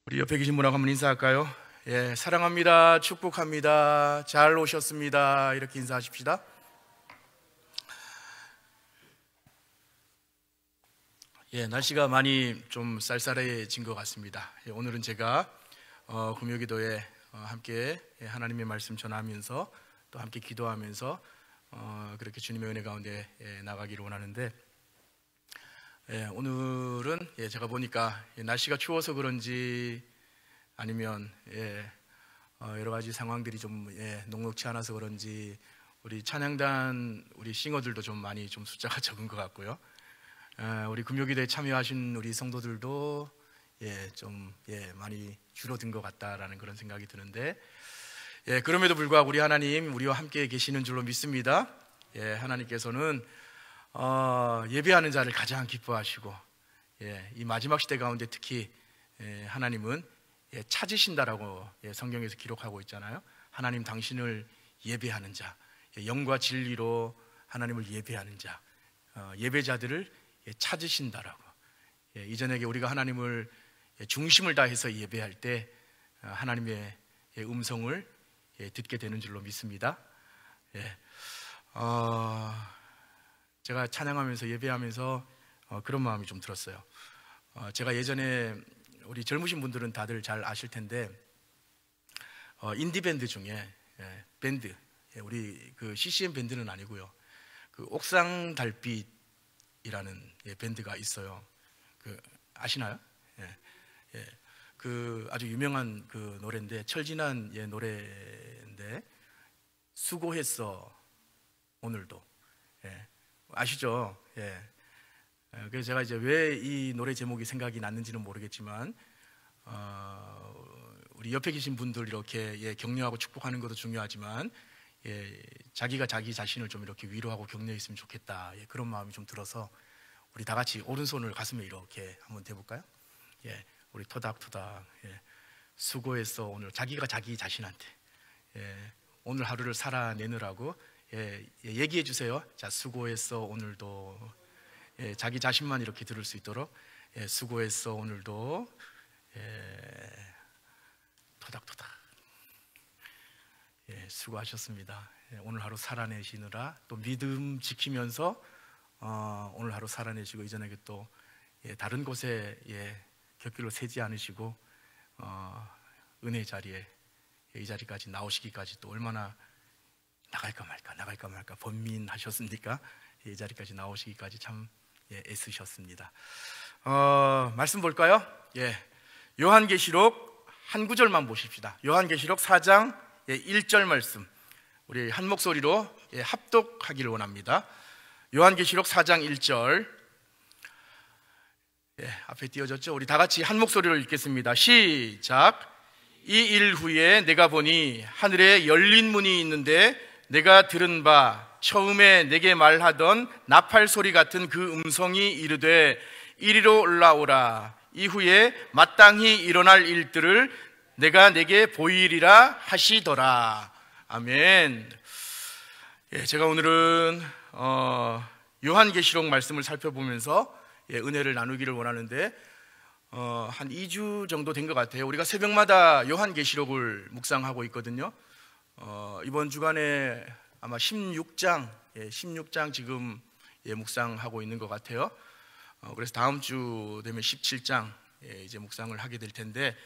우리 옆에 계신 분하고 한번 인사할까요? 예, 사랑합니다. 축복합니다. 잘 오셨습니다. 이렇게 인사하십시다. 예, 날씨가 많이 좀 쌀쌀해진 것 같습니다. 예, 오늘은 제가 금요기도에 함께 하나님의 말씀 전하면서 또 함께 기도하면서 그렇게 주님의 은혜 가운데 나가기를 원하는데, 오늘은 제가 보니까 날씨가 추워서 그런지 아니면 여러 가지 상황들이 좀 녹록치 않아서 그런지 우리 찬양단 우리 싱어들도 좀 많이 좀 숫자가 적은 것 같고요. 우리 금요기도에 참여하신 우리 성도들도 좀 많이 줄어든 것 같다라는 그런 생각이 드는데, 그럼에도 불구하고 우리 하나님 우리와 함께 계시는 줄로 믿습니다. 하나님께서는 예배하는 자를 가장 기뻐하시고, 이 마지막 시대 가운데 특히 하나님은 찾으신다라고 성경에서 기록하고 있잖아요. 하나님 당신을 예배하는 자, 영과 진리로 하나님을 예배하는 자, 예배자들을 찾으신다라고. 이전에 우리가 하나님을 중심을 다해서 예배할 때 하나님의 음성을 듣게 되는 줄로 믿습니다. 제가 찬양하면서 예배하면서 그런 마음이 좀 들었어요. 제가 예전에 우리 젊으신 분들은 다들 잘 아실 텐데 인디 밴드 중에 밴드, 우리 그 CCM 밴드는 아니고요, 그 옥상 달빛이라는 밴드가 있어요. 그 아시나요? 그 아주 유명한 그 노래인데, 철진한 노래인데, 수고했어 오늘도. 아시죠? 그래서 제가 이제 왜 이 노래 제목이 생각이 났는지는 모르겠지만, 우리 옆에 계신 분들 이렇게 격려하고 축복하는 것도 중요하지만, 자기가 자기 자신을 좀 이렇게 위로하고 격려했으면 좋겠다, 그런 마음이 좀 들어서 우리 다 같이 오른손을 가슴에 이렇게 한번 대볼까요? 우리 토닥토닥. 수고했어 오늘. 자기가 자기 자신한테 오늘 하루를 살아내느라고 얘기해 주세요. 자, 수고했어 오늘도. 자기 자신만 이렇게 들을 수 있도록 수고했어 오늘도. 토닥토닥. 수고하셨습니다. 오늘 하루 살아내시느라 또 믿음 지키면서 오늘 하루 살아내시고, 이전에 또 다른 곳에 곁길로 새지 않으시고 은혜의 자리에 이 자리까지 나오시기까지 또 얼마나 나갈까 말까 번민하셨습니까? 이 자리까지 나오시기까지 참 애쓰셨습니다. 말씀 볼까요? 요한계시록 한 구절만 보십시다. 요한계시록 4장 1절 말씀, 우리 한 목소리로 합독하기를 원합니다. 요한계시록 4장 1절. 앞에 띄워졌죠? 우리 다 같이 한 목소리로 읽겠습니다. 시작. 이 일 후에 내가 보니 하늘에 열린 문이 있는데, 내가 들은 바 처음에 내게 말하던 나팔 소리 같은 그 음성이 이르되 이리로 올라오라. 이후에 마땅히 일어날 일들을 내가 내게 보이리라 하시더라. 아멘. 제가 오늘은 요한계시록 말씀을 살펴보면서 은혜를 나누기를 원하는데, 한 2주 정도 된 것 같아요. 우리가 새벽마다 요한계시록을 묵상하고 있거든요. 이번 주간에 아마 16장 지금 묵상하고 있는 것 같아요. 그래서 다음 주 되면 17장 이제 묵상을 하게 될 텐데,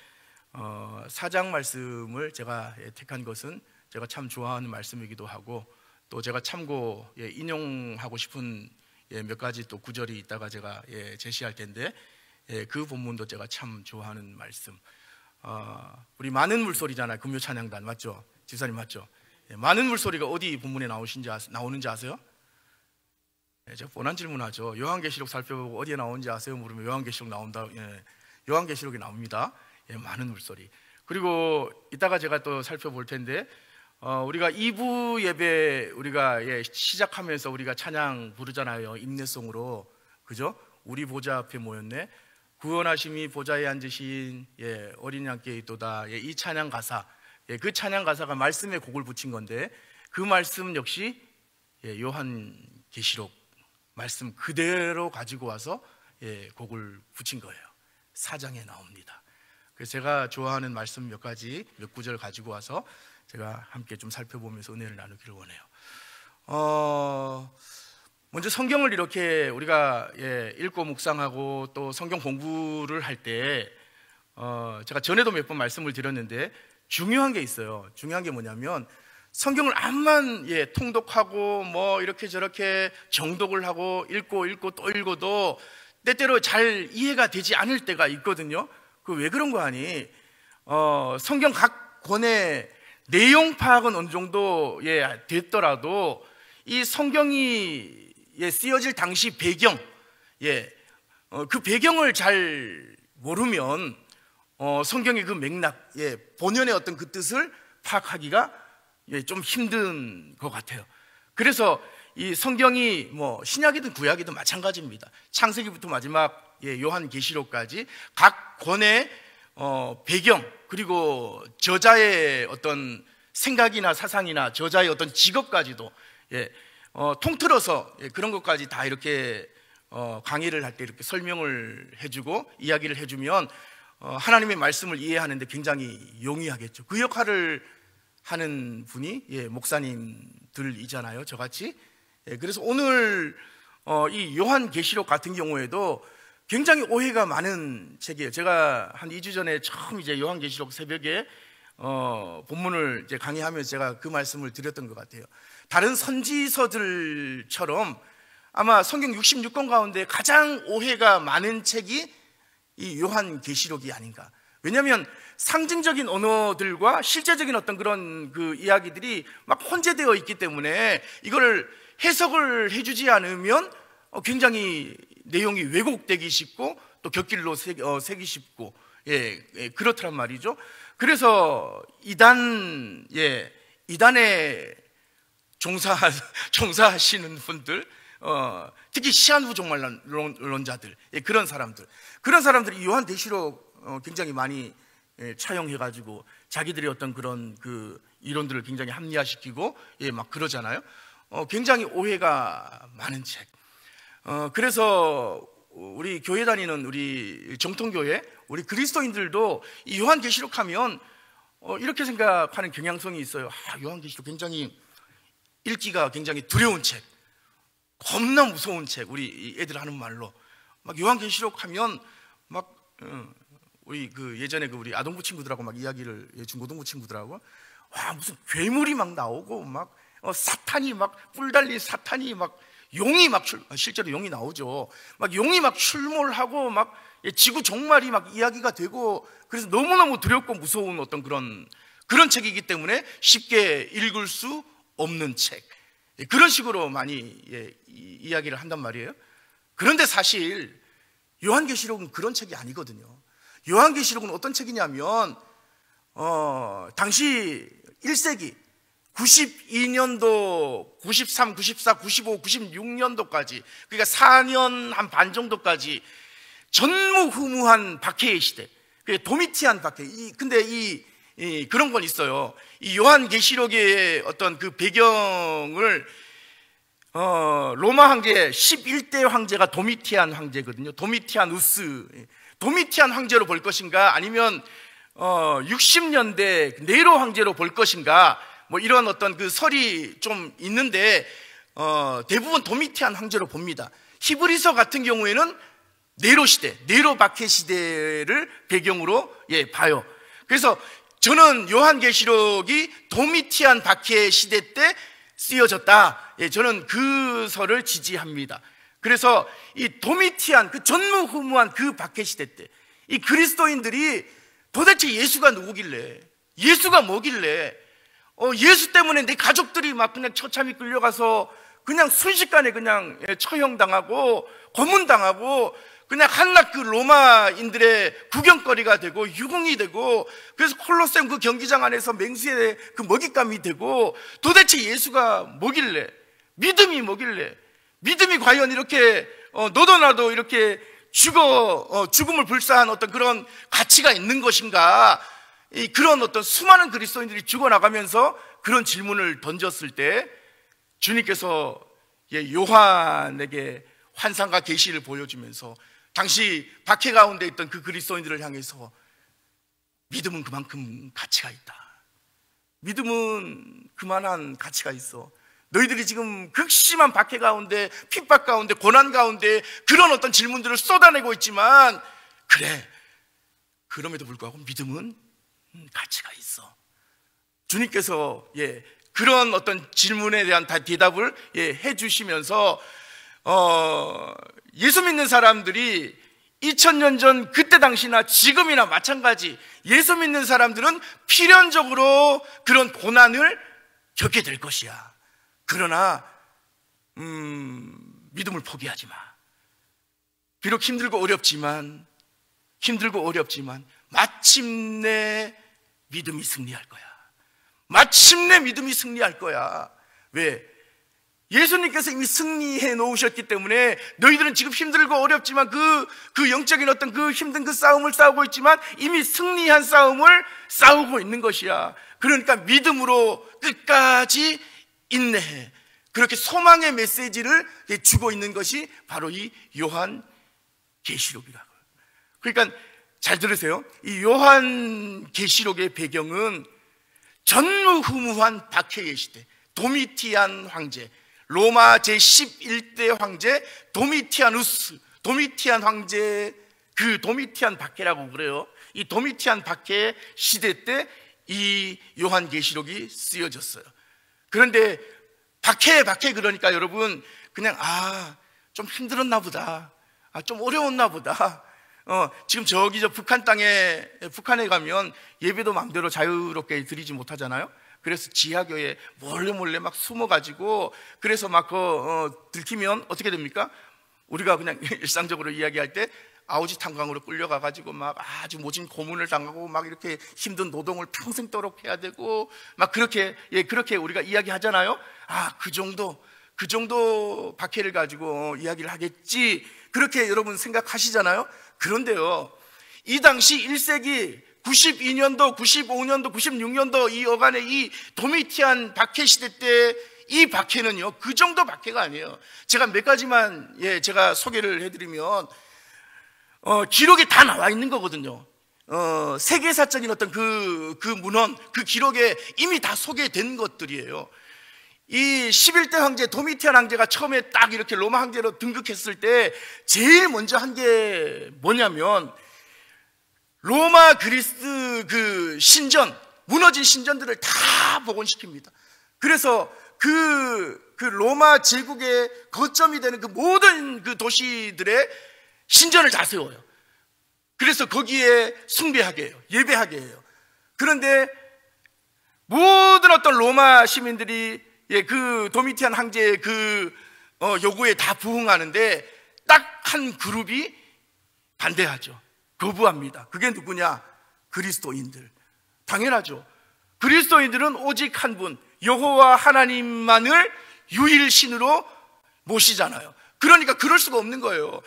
4장 말씀을 제가 택한 것은 제가 참 좋아하는 말씀이기도 하고, 또 제가 참고 인용하고 싶은 몇 가지 또 구절이 있다가 제가 제시할 텐데, 그 본문도 제가 참 좋아하는 말씀. 우리 많은 물소리잖아요. 금요 찬양단 맞죠? 집사님 맞죠? 많은 물소리가 어디 본문에 나오는지 아세요? 제가 뻔한 질문하죠. 요한계시록 살펴보고 어디에 나오는지 아세요? 물으면 요한계시록 나온다. 요한계시록이 나옵니다. 많은 물소리. 그리고 이따가 제가 또 살펴볼 텐데, 우리가 2부 예배 우리가 시작하면서 우리가 찬양 부르잖아요. 인내송으로. 그죠? 우리 보좌 앞에 모였네. 구원하심이 보좌에 앉으신 어린 양께 있도다. 이 찬양 가사, 그 찬양 가사가 말씀에 곡을 붙인 건데, 그 말씀 역시 요한계시록 말씀 그대로 가지고 와서 곡을 붙인 거예요. 4장에 나옵니다. 그래서 제가 좋아하는 말씀 몇 가지, 몇 구절 가지고 와서 제가 함께 좀 살펴보면서 은혜를 나누기를 원해요. 먼저 성경을 이렇게 우리가 읽고 묵상하고 또 성경 공부를 할 때 제가 전에도 몇 번 말씀을 드렸는데 중요한 게 있어요. 중요한 게 뭐냐면 성경을 암만 통독하고 뭐 이렇게 저렇게 정독을 하고 읽고 또 읽어도 때때로 잘 이해가 되지 않을 때가 있거든요. 그 왜 그런 거 아니? 성경 각 권의 내용 파악은 어느 정도 됐더라도 이 성경이 쓰여질 당시 배경, 그 배경을 잘 모르면 성경의 그 맥락, 본연의 어떤 그 뜻을 파악하기가 좀 힘든 것 같아요. 그래서 이 성경이 뭐 신약이든 구약이든 마찬가지입니다. 창세기부터 마지막 요한계시록까지 각 권의 배경, 그리고 저자의 어떤 생각이나 사상이나 저자의 어떤 직업까지도 통틀어서 그런 것까지 다 이렇게 강의를 할 때 이렇게 설명을 해주고 이야기를 해주면 하나님의 말씀을 이해하는데 굉장히 용이하겠죠. 그 역할을 하는 분이 목사님들이잖아요, 저같이. 그래서 오늘 이 요한계시록 같은 경우에도 굉장히 오해가 많은 책이에요. 제가 한 2주 전에 처음 이제 요한계시록 새벽에 본문을 이제 강의하면서 제가 그 말씀을 드렸던 것 같아요. 다른 선지서들처럼 아마 성경 66권 가운데 가장 오해가 많은 책이 이 요한계시록이 아닌가. 왜냐하면 상징적인 언어들과 실제적인 어떤 그런 그 이야기들이 막 혼재되어 있기 때문에 이거를 해석을 해주지 않으면 굉장히 내용이 왜곡되기 쉽고 또 곁길로 새기 쉽고 그렇더란 말이죠. 그래서 이단에 종사하시는 분들, 특히 시한부 종말론자들, 그런 사람들이 요한계시록 굉장히 많이 차용해가지고 자기들의 어떤 그런 그 이론들을 굉장히 합리화시키고 막 그러잖아요. 굉장히 오해가 많은 책. 그래서 우리 교회 다니는 우리 정통교회, 우리 그리스도인들도 이 요한계시록 하면 이렇게 생각하는 경향성이 있어요. 요한계시록 굉장히 읽기가 굉장히 두려운 책, 겁나 무서운 책. 우리 애들 하는 말로 막 요한계시록 하면 막 우리 그 예전에 그 우리 아동부 친구들하고 막 이야기를 중고등부 친구들하고 무슨 괴물이 막 나오고 막 사탄이 막 뿔 달린 사탄이 막 용이 막 실제로 용이 나오죠. 막 용이 막 출몰하고 막 지구 종말이 막 이야기가 되고, 그래서 너무너무 두렵고 무서운 어떤 그런 책이기 때문에 쉽게 읽을 수 없는 책, 그런 식으로 많이 이야기를 한단 말이에요. 그런데 사실 요한계시록은 그런 책이 아니거든요. 요한계시록은 어떤 책이냐면 당시 1세기 92년도, 93, 94, 95, 96년도까지, 그러니까 4년 한 반 정도까지 전무후무한 박해의 시대, 도미티안 박해. 근데 그런 건 있어요. 이 요한계시록의 어떤 그 배경을 로마 황제 11대 황제가 도미티안 황제거든요. 도미티아누스. 도미티안 황제로 볼 것인가, 아니면 60년대 네로 황제로 볼 것인가, 뭐 이런 어떤 그 설이 좀 있는데 대부분 도미티안 황제로 봅니다. 히브리서 같은 경우에는 네로 시대, 네로 박해 시대를 배경으로 봐요. 그래서 저는 요한계시록이 도미티안 박해 시대 때 쓰여졌다, 저는 그 설을 지지합니다. 그래서 이 도미티안, 그 전무후무한 그 박해 시대 때 이 그리스도인들이 도대체 예수가 누구길래, 예수가 뭐길래, 예수 때문에 내 가족들이 막 그냥 처참히 끌려가서 그냥 순식간에 그냥 처형당하고 고문당하고 그냥 한낱 그 로마인들의 구경거리가 되고 유흥이 되고, 그래서 콜로세움 그 경기장 안에서 맹수의 그 먹잇감이 되고, 도대체 예수가 뭐길래, 믿음이 뭐길래, 믿음이 과연 이렇게 너도 나도 이렇게 죽음을 불사한 어떤 그런 가치가 있는 것인가, 그런 어떤 수많은 그리스도인들이 죽어나가면서 그런 질문을 던졌을 때 주님께서 요한에게 환상과 계시를 보여주면서 당시 박해 가운데 있던 그 그리스도인들을 향해서, 이 요한계시록은 그런 책이 아니거든요. 요한계시록은 어떤 책이냐면 성경이 66권의 내용을 다 가지고 있는 책이에요. 그래서 믿음은 그만큼 가치가 있다. 믿음은 그만한 가치가 있어. 너희들이 지금 극심한 박해 가운데, 핍박 가운데, 고난 가운데 그런 어떤 질문들을 쏟아내고 있지만, 그래, 그럼에도 불구하고 믿음은 가치가 있어. 주님께서 그런 어떤 질문에 대한 대답을 해주시면서 예수 믿는 사람들이 2000년 전 그때 당시나 지금이나 마찬가지, 예수 믿는 사람들은 필연적으로 그런 고난을 겪게 될 것이야. 그러나 믿음을 포기하지 마. 비록 힘들고 어렵지만 마침내 믿음이 승리할 거야. 마침내 믿음이 승리할 거야. 왜? 예수님께서 이미 승리해 놓으셨기 때문에 너희들은 지금 힘들고 어렵지만 그 영적인 어떤 그 힘든 그 싸움을 싸우고 있지만 이미 승리한 싸움을 싸우고 있는 것이야. 그러니까 믿음으로 끝까지 인내해. 그렇게 소망의 메시지를 주고 있는 것이 바로 이 요한 계시록이라고. 그러니까 잘 들으세요. 이 요한 계시록의 배경은 전무후무한 박해의 시대, 도미티안 황제, 로마 제11대 황제 도미티아누스, 도미티안 황제, 그 도미티안 박해라고 그래요. 이 도미티안 박해 시대 때 이 요한 계시록이 쓰여졌어요. 그런데 박해 그러니까 여러분 그냥 좀 힘들었나 보다, 좀 어려웠나 보다. 지금 저기 북한에 가면 예배도 마음대로 자유롭게 드리지 못하잖아요. 그래서 지하교에 몰래 막 숨어가지고, 그래서 막 들키면 어떻게 됩니까? 우리가 그냥 일상적으로 이야기할 때 아우지 탄광으로 끌려가가지고 막 아주 모진 고문을 당하고 막 이렇게 힘든 노동을 평생도록 해야 되고 막 그렇게 우리가 이야기하잖아요. 그 정도 박해를 가지고 이야기를 하겠지, 그렇게 여러분 생각하시잖아요. 그런데요, 이 당시 1세기 92년도, 95년도, 96년도 이 어간의 이 도미티안 박해 시대 때 이 박해는요, 그 정도 박해가 아니에요. 제가 몇 가지만 제가 소개를 해드리면, 기록에 다 나와 있는 거거든요. 세계사적인 어떤 그 문헌, 그 기록에 이미 다 소개된 것들이에요. 이 11대 황제 도미티안 황제가 처음에 딱 이렇게 로마 황제로 등극했을 때 제일 먼저 한 게 뭐냐면, 로마 그리스 그 신전, 무너진 신전들을 다 복원시킵니다. 그래서 그 로마 제국의 거점이 되는 그 모든 그 도시들의 신전을 다 세워요. 그래서 거기에 숭배하게 해요. 예배하게 해요. 그런데 모든 어떤 로마 시민들이 그 도미티안 황제의 그 요구에 다 부응하는데 딱 한 그룹이 반대하죠. 거부합니다. 그게 누구냐? 그리스도인들. 당연하죠. 그리스도인들은 오직 한 분, 여호와 하나님만을 유일신으로 모시잖아요. 그러니까 그럴 수가 없는 거예요.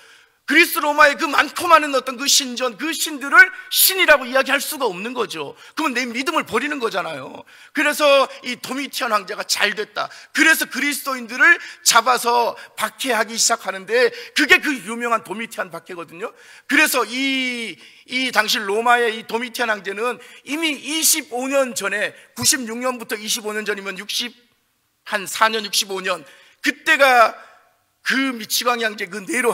그리스 로마의 그 많고 많은 어떤 그 신전, 그 신들을 신이라고 이야기할 수가 없는 거죠. 그러면 내 믿음을 버리는 거잖아요. 그래서 이 도미티안 황제가 잘 됐다. 그래서 그리스도인들을 잡아서 박해하기 시작하는데, 그게 그 유명한 도미티안 박해거든요. 그래서 이 당시 로마의 이 도미티안 황제는 이미 25년 전에, 96년부터 25년 전이면 한 4년, 65년, 그때가 그 미치광이 황제, 그 네로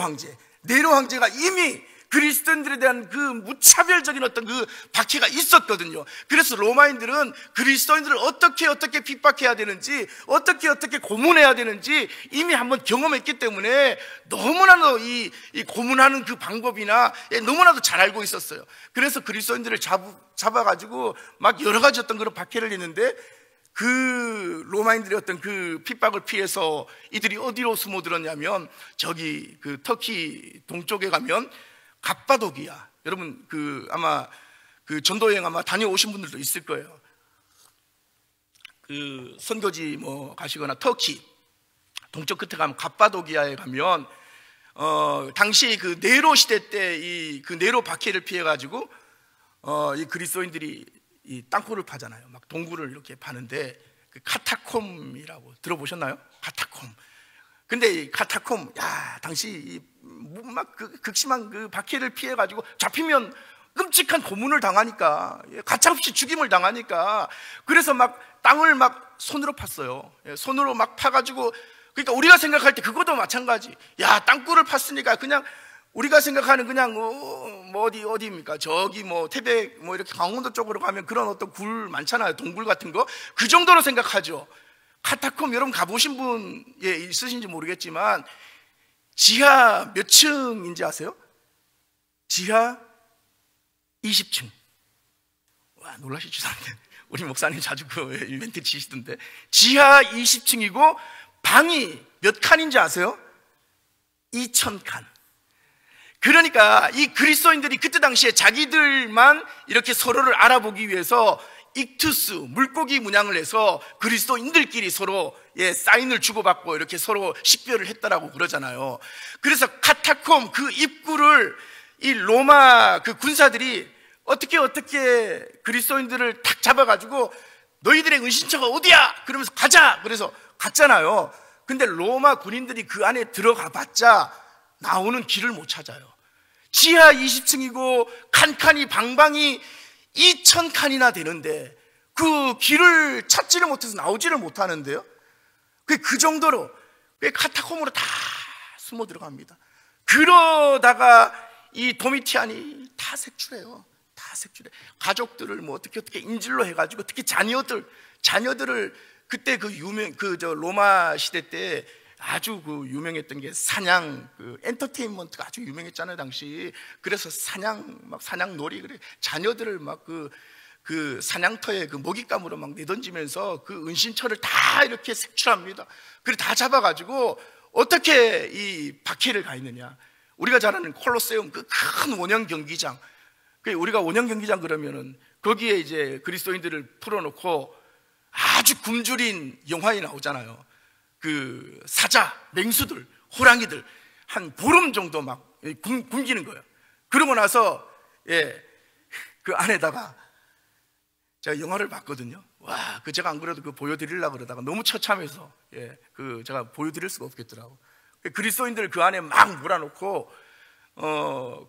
황제가 이미 그리스도인들에 대한 그 무차별적인 어떤 그 박해가 있었거든요. 그래서 로마인들은 그리스도인들을 어떻게 핍박해야 되는지, 어떻게 고문해야 되는지 이미 한번 경험했기 때문에 너무나도 이 고문하는 그 방법이나 너무나도 잘 알고 있었어요. 그래서 그리스도인들을 잡아가지고 막 여러 가지 어떤 그런 박해를 했는데, 그 로마인들의 어떤 그 핍박을 피해서 이들이 어디로 숨어들었냐면, 저기 그 터키 동쪽에 가면 갑바도기아, 여러분 아마 그 전도여행 아마 다녀오신 분들도 있을 거예요. 그 선교지 가시거나 터키 동쪽 끝에 가면 갑바도기아에 가면 당시 그 네로 시대 때 그 네로 박해를 피해 가지고 이 그리스도인들이 이 땅굴을 파잖아요. 막 동굴을 이렇게 파는데, 그 카타콤이라고 들어보셨나요? 카타콤. 근데 이 카타콤, 당시 막 극심한 그 박해를 피해 가지고 잡히면 끔찍한 고문을 당하니까, 가차없이 죽임을 당하니까, 그래서 막 땅을 막 손으로 팠어요. 손으로 막 파가지고, 그러니까 우리가 생각할 때 그것도 마찬가지. 야, 땅굴을 팠으니까 그냥 우리가 생각하는 그냥 뭐 어디입니까? 저기 뭐 태백 뭐 이렇게 강원도 쪽으로 가면 그런 어떤 굴 많잖아요. 동굴 같은 거. 그 정도로 생각하죠. 카타콤 여러분 가보신 분 있으신지 모르겠지만 지하 몇 층인지 아세요? 지하 20층. 와, 놀라시죠? 우리 목사님 자주 그 이벤트 치시던데. 지하 20층이고 방이 몇 칸인지 아세요? 2,000칸. 그러니까 이 그리스도인들이 그때 당시에 자기들만 이렇게 서로를 알아보기 위해서 익투스, 물고기 문양을 해서 그리스도인들끼리 서로 사인을 주고받고 이렇게 서로 식별을 했다라고 그러잖아요. 그래서 카타콤 그 입구를 이 로마 그 군사들이 어떻게 그리스도인들을 탁 잡아가지고 너희들의 은신처가 어디야? 그러면서 가자! 그래서 갔잖아요. 근데 로마 군인들이 그 안에 들어가 봤자 나오는 길을 못 찾아요. 지하 20층이고 칸칸이 방방이 2,000칸이나 되는데 그 길을 찾지를 못해서 나오지를 못하는데요. 그 정도로 카타콤으로 다 숨어 들어갑니다. 그러다가 이 도미티안이 다 색출해요. 다 색출해. 가족들을 뭐 어떻게 인질로 해가지고 특히 자녀들을 그때 로마 시대 때 아주 유명했던 게 사냥, 엔터테인먼트가 아주 유명했잖아요, 당시. 그래서 사냥 놀이, 그래. 자녀들을 막 그 사냥터에 먹잇감으로 막 내던지면서 그 은신처를 다 이렇게 색출합니다. 그래, 다 잡아가지고 어떻게 이 박해를 가했느냐. 우리가 잘 아는 콜로세움, 그 큰 원형 경기장. 우리가 원형 경기장 그러면은 거기에 이제 그리스도인들을 풀어놓고 아주 굶주린 영화에 나오잖아요. 그 사자, 맹수들, 호랑이들 한 보름 정도 막 굶기는 거예요. 그러고 나서 그 안에다가 제가 영화를 봤거든요. 와, 제가 안 그래도 보여드리려고 그러다가 너무 처참해서 제가 보여드릴 수가 없겠더라고. 그리스도인들 그 안에 막 몰아놓고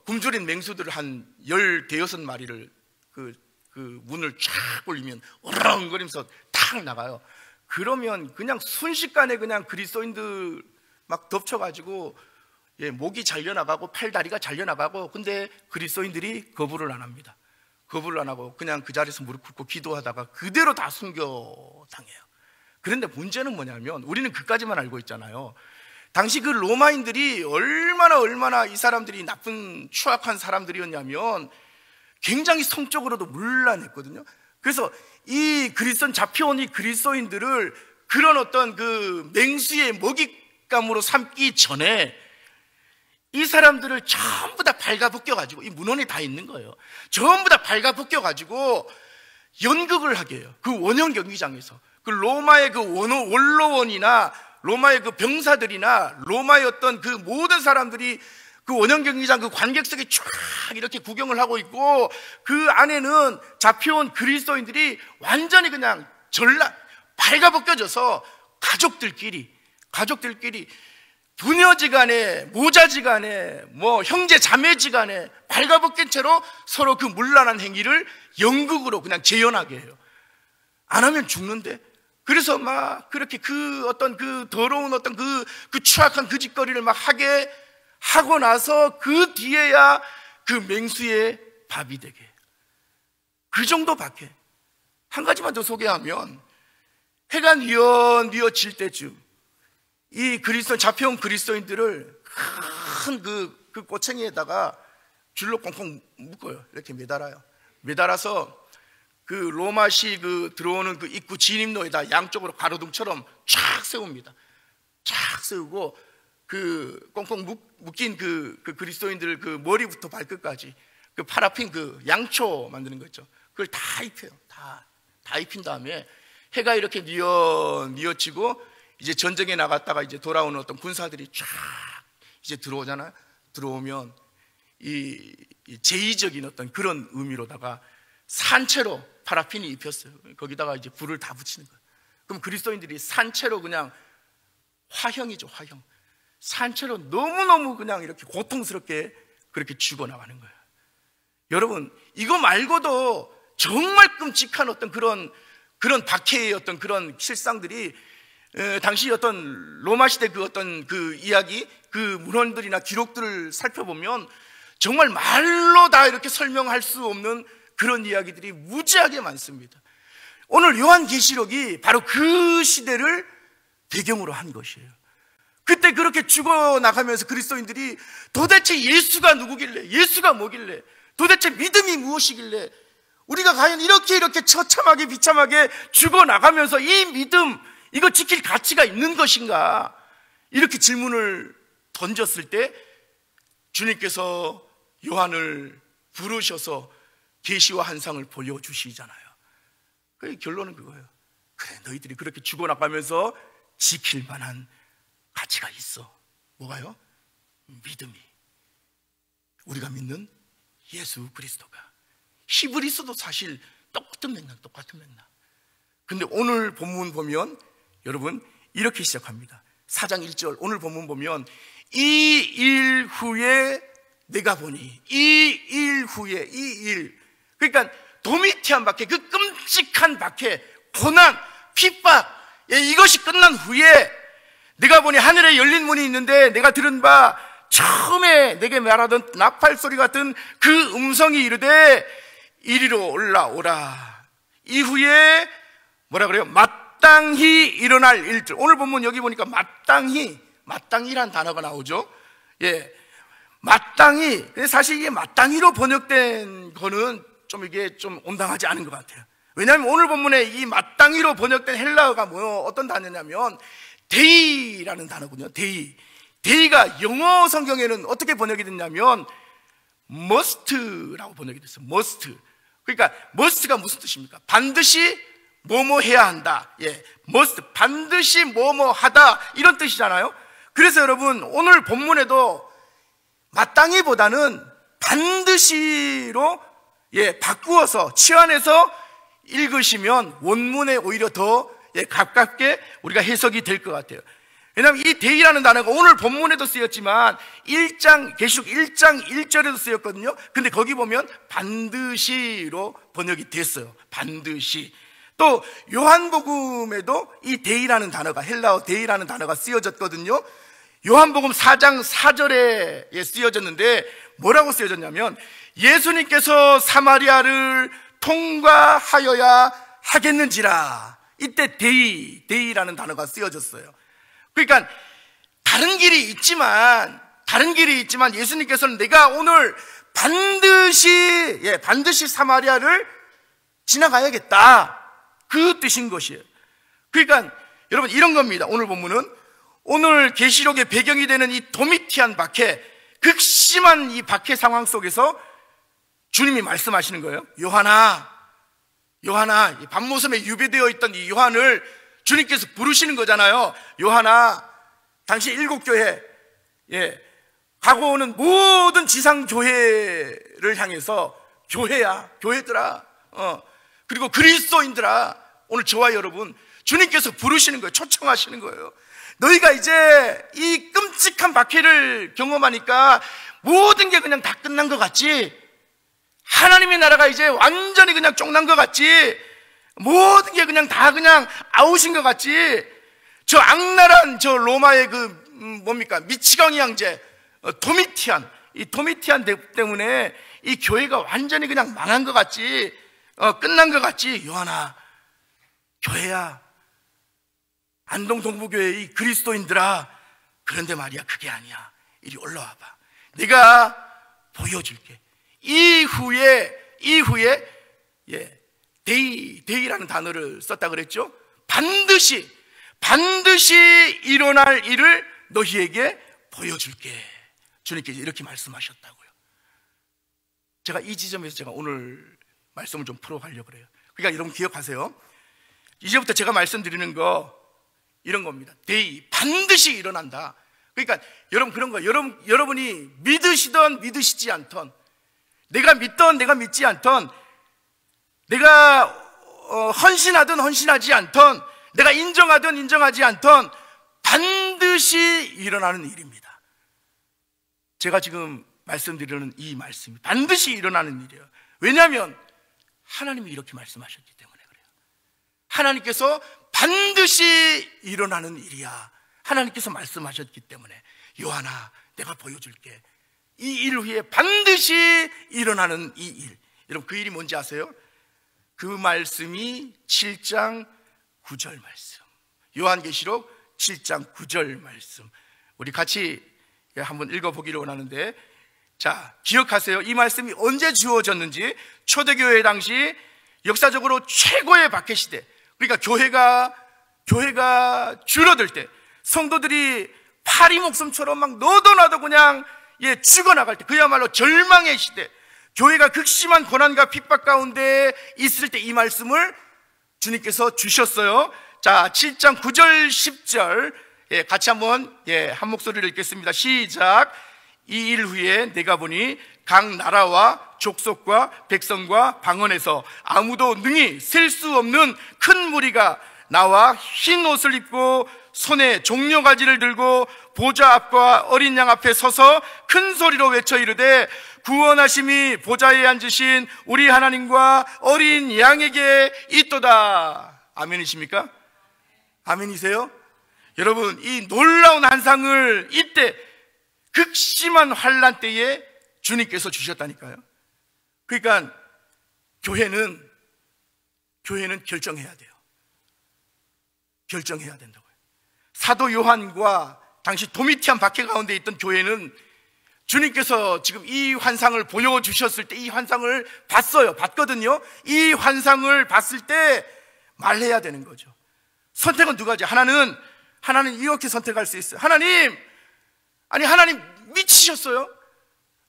굶주린 맹수들 한 15마리를 그 문을 쫙 올리면 어렁거리면서 탁 나가요. 그러면 그냥 순식간에 그냥 그리스도인들 막 덮쳐가지고 목이 잘려나가고 팔다리가 잘려나가고, 근데 그리스도인들이 거부를 안 합니다. 거부를 안 하고 그냥 그 자리에서 무릎 꿇고 기도하다가 그대로 다 순교당해요. 그런데 문제는 뭐냐면 우리는 그까지만 알고 있잖아요. 당시 그 로마인들이 얼마나 이 사람들이 나쁜 추악한 사람들이었냐면 굉장히 성적으로도 문란했거든요. 그래서 이 잡혀온 이 그리스도인들을 그런 어떤 그 맹수의 먹잇감으로 삼기 전에 이 사람들을 전부 다 발가벗겨가지고, 이 문헌에 다 있는 거예요. 전부 다 발가벗겨가지고 연극을 하게 해요. 그 원형 경기장에서. 그 로마의 그 원로원이나 로마의 그 병사들이나 로마의 어떤 그 모든 사람들이 그 원형 경기장 그 관객석에 쫙 이렇게 구경을 하고 있고, 그 안에는 잡혀온 그리스도인들이 완전히 그냥 발가벗겨져서 가족들끼리 부녀지간에 모자지간에 뭐 형제 자매지간에 발가벗긴 채로 서로 그 문란한 행위를 연극으로 그냥 재현하게 해요. 안 하면 죽는데. 그래서 막 그렇게 그 어떤 그 더러운 어떤 그 추악한 그 짓거리를 막 하게 하고 나서 그 뒤에야 그 맹수의 밥이 되게. 그 정도밖에. 한 가지만 더 소개하면, 해가 뉘어질 때쯤 이 잡혀온 그리스도인들을 큰 그 꼬챙이에다가 줄로 꽁꽁 묶어요. 이렇게 매달아서 그 로마시 들어오는 그 입구 진입로에다 양쪽으로 가로등처럼 쫙 세웁니다. 쫙 세우고 그 꽁꽁 묶인 그 그리스도인들 그 머리부터 발끝까지 그 파라핀 그 양초 만드는 거 있죠. 그걸 다 입혀요. 다 입힌 다음에 해가 이렇게 뉘어지고 이제 전쟁에 나갔다가 이제 돌아오는 어떤 군사들이 쫙 이제 들어오잖아요. 들어오면 이 제의적인 어떤 그런 의미로다가 산채로 파라핀이 입혔어요. 거기다가 이제 불을 다 붙이는 거예요. 그럼 그리스도인들이 산채로 그냥 화형이죠, 화형. 산채로 너무너무 그냥 이렇게 고통스럽게 그렇게 죽어나가는 거예요. 여러분, 이거 말고도 정말 끔찍한 어떤 그런 박해의 어떤 그런 실상들이 당시 어떤 로마 시대 그 어떤 그 이야기, 그 문헌들이나 기록들을 살펴보면 정말 말로 다 이렇게 설명할 수 없는 그런 이야기들이 무지하게 많습니다. 오늘 요한계시록이 바로 그 시대를 배경으로 한 것이에요. 그때 그렇게 죽어나가면서 그리스도인들이 도대체 예수가 누구길래, 예수가 뭐길래, 도대체 믿음이 무엇이길래, 우리가 과연 이렇게 처참하게 비참하게 죽어나가면서 이 믿음, 이거 지킬 가치가 있는 것인가, 이렇게 질문을 던졌을 때 주님께서 요한을 부르셔서 계시와 환상을 보여주시잖아요. 그 결론은 그거예요. 그래, 너희들이 그렇게 죽어나가면서 지킬 만한 가치가 있어. 뭐가요? 믿음이. 우리가 믿는 예수 그리스도가. 히브리서도 사실 똑같은 맥락. 근데 오늘 본문 보면 여러분 이렇게 시작합니다. 4장 1절 오늘 본문 보면 이 일 후에 내가 보니, 이 일 후에, 이 일, 그러니까 도미티안 박해, 그 끔찍한 박해, 고난, 핍박, 이것이 끝난 후에 내가 보니 하늘에 열린 문이 있는데 내가 들은 바 처음에 내게 말하던 나팔 소리 같은 그 음성이 이르되 이리로 올라오라. 이후에 뭐라 그래요? 마땅히 일어날 일들. 오늘 본문 여기 보니까 마땅히란 단어가 나오죠. 예, 마땅히. 사실 이게 마땅히로 번역된 거는 좀 이게 좀 온당하지 않은 것 같아요. 왜냐하면 오늘 본문에 이 마땅히로 번역된 헬라어가 어떤 단어냐면 데이라는 단어군요. 데이가 영어 성경에는 어떻게 번역이 됐냐면 must라고 번역이 됐어요. must. 그러니까 must가 무슨 뜻입니까? 반드시 뭐뭐 해야 한다. 예, must, 반드시 뭐뭐 하다, 이런 뜻이잖아요. 그래서 여러분 오늘 본문에도 마땅히보다는 반드시로 바꾸어서 치환해서 읽으시면 원문에 오히려 더 가깝게 우리가 해석이 될 것 같아요. 왜냐하면 이 데이라는 단어가 오늘 본문에도 쓰였지만 계시록 1장 1절에도 쓰였거든요. 근데 거기 보면 반드시로 번역이 됐어요. 반드시. 또 요한복음에도 이 데이라는 단어가, 헬라어 데이라는 단어가 쓰여졌거든요. 요한복음 4장 4절에 쓰여졌는데 뭐라고 쓰여졌냐면 예수님께서 사마리아를 통과하여야 하겠는지라. 이때 데이라는 단어가 쓰여졌어요. 그러니까 다른 길이 있지만 예수님께서는 내가 오늘 반드시 사마리아를 지나가야겠다, 그 뜻인 것이에요. 그러니까 여러분 이런 겁니다. 오늘 본문은 오늘 계시록의 배경이 되는 이 도미티안 박해, 극심한 이 박해 상황 속에서 주님이 말씀하시는 거예요. 요한아, 이 밤모섬에 유배되어 있던 이 요한을 주님께서 부르시는 거잖아요. 요한아, 당시 7교회, 가고 오는 모든 지상교회를 향해서 교회들아, 그리고 그리스도인들아, 오늘 저와 여러분 주님께서 부르시는 거예요. 초청하시는 거예요. 너희가 이제 이 끔찍한 박해를 경험하니까 모든 게 그냥 다 끝난 것 같지? 하나님의 나라가 이제 완전히 그냥 쫑난 것 같지? 모든 게 그냥 다 그냥 아웃인 것 같지? 저 악랄한 저 로마의 미치광이 형제 도미티안, 이 도미티안 때문에 이 교회가 완전히 그냥 망한 것 같지? 끝난 것 같지? 요한아, 교회야, 안동 동부교회 이 그리스도인들아, 그런데 말이야, 그게 아니야. 이리 올라와봐. 내가 보여줄게. 이후에 데이라는 단어를 썼다 그랬죠. 반드시 일어날 일을 너희에게 보여줄게. 주님께서 이렇게 말씀하셨다고요. 제가 이 지점에서 제가 오늘 말씀을 좀 풀어가려고 그래요. 그러니까 여러분 기억하세요. 이제부터 제가 말씀드리는 거 이런 겁니다. 데이, 반드시 일어난다. 그러니까 여러분 그런 거예요. 여러분이 믿으시던 믿으시지 않던, 내가 믿던 내가 믿지 않던, 내가 헌신하든 헌신하지 않던, 내가 인정하든 인정하지 않던 반드시 일어나는 일입니다. 제가 지금 말씀드리는 이 말씀이 반드시 일어나는 일이에요. 왜냐하면 하나님이 이렇게 말씀하셨기 때문에 그래요. 하나님께서 반드시 일어나는 일이야. 하나님께서 말씀하셨기 때문에 요한아, 내가 보여줄게. 이 일 후에 반드시 일어나는 이 일. 여러분, 그 일이 뭔지 아세요? 그 말씀이 7장 9절 말씀, 요한계시록 7장 9절 말씀, 우리 같이 한번 읽어보기를 원하는데, 자, 기억하세요. 이 말씀이 언제 주어졌는지. 초대교회 당시 역사적으로 최고의 박해시대, 그러니까 교회가 줄어들 때, 성도들이 파리 목숨처럼 막 너도 나도 그냥 죽어나갈 때, 그야말로 절망의 시대, 교회가 극심한 고난과 핍박 가운데 있을 때 이 말씀을 주님께서 주셨어요. 자, 7장 9절 10절 같이 한번 한 목소리를 읽겠습니다. 시작. 이 일 후에 내가 보니 각 나라와 족속과 백성과 방언에서 아무도 능히 셀 수 없는 큰 무리가 나와 흰 옷을 입고 손에 종려가지를 들고 보좌 앞과 어린 양 앞에 서서 큰 소리로 외쳐 이르되 구원하심이 보좌에 앉으신 우리 하나님과 어린 양에게 있도다. 아멘이십니까? 아멘이세요? 여러분, 이 놀라운 한상을 이때 극심한 환난 때에 주님께서 주셨다니까요. 그러니까 교회는 결정해야 돼요. 결정해야 된다고요. 사도 요한과 당시 도미티안 박해 가운데 있던 교회는 주님께서 지금 이 환상을 보여주셨을 때 이 환상을 봤거든요. 이 환상을 봤을 때 말해야 되는 거죠. 선택은 두 가지. 하나는 이렇게 선택할 수 있어요. 하나님 미치셨어요?